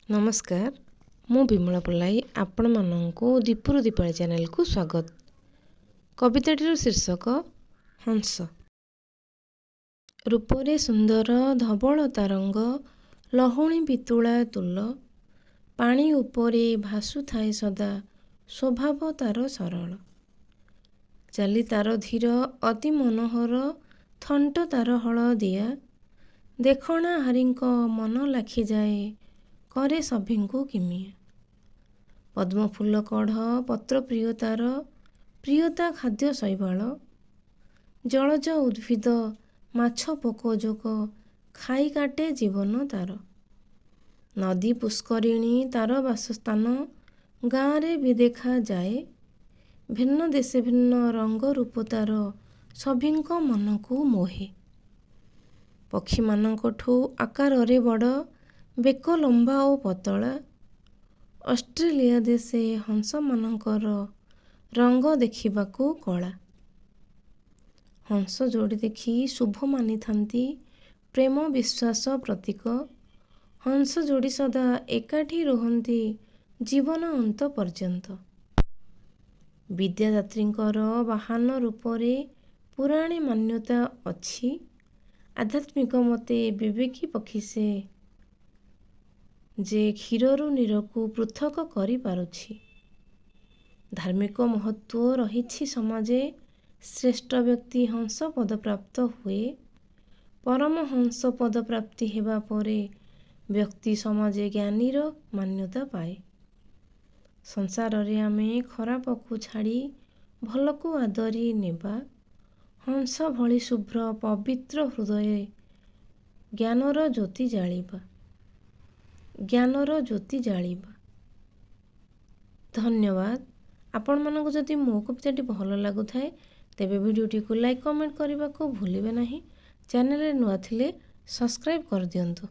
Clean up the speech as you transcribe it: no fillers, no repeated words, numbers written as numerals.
नमस्कार मु विमला पल्लाई आपण मानंकु दीपुरु दीपाली चैनल को स्वागत। कविताटीर शीर्षक हंस। रूपरे सुंदर धवल तारंग लहुणी पितुला तुल पानी उपरे भासु थाए सदा स्वभाव तार सरल चाली तार धीर अति मनोहर थंट तार हलदिया देखणा हारींक मन लाखि जाए करे सभिंकु किमिया पद्म फूल कढ़ पत्र प्रियतार प्रियता खाद्य शैवाल जलज उद्भिद माछ पोकजोक खाई काटे जीवन तार नदी पुष्करिणी तार बासस्थान गाँव रे भी देखा जाए भिन्न देशे भिन्न रंग रूप तार सभिंक मन को मोहे पक्षी मानकठू आकार रे बड़ बेक लंबा और पतला ऑस्ट्रेलिया देशे हंस मानकर रंग देखिबाकू कला हंस जोड़ी देखी शुभ मानी थांती प्रेम विश्वास प्रतीक हंस जोड़ी सदा एकाठी रुहंती जीवन अंत पर्यंत विद्यादात्रींकर वाहन रूपरे पुराणी मान्यता अछि आध्यात्मिक मते विवेकी पक्षी से जे क्षीररु नीरकू पृथक करि पारुछि धार्मिक महत्व रहिछि समाजे श्रेष्ठ व्यक्ति हंस पद प्राप्त हुए परम हंस पद प्राप्ति हेबा परे व्यक्ति समाजे ज्ञानीर मान्यता पाए संसार रे आमे खराब को छाड़ी भल को आदरी नेबा हंस भली शुभ्र पवित्र हृदय ज्ञानर ज्योति जालिबा धन्यवाद। आपण मानक जदि मो कविताटी भल लागु थाए तेबे वीडियोटी को लाइक कमेंट करने को भूलिबे नहीं। चैनल रे नुआ थिले सब्सक्राइब कर दियंतु।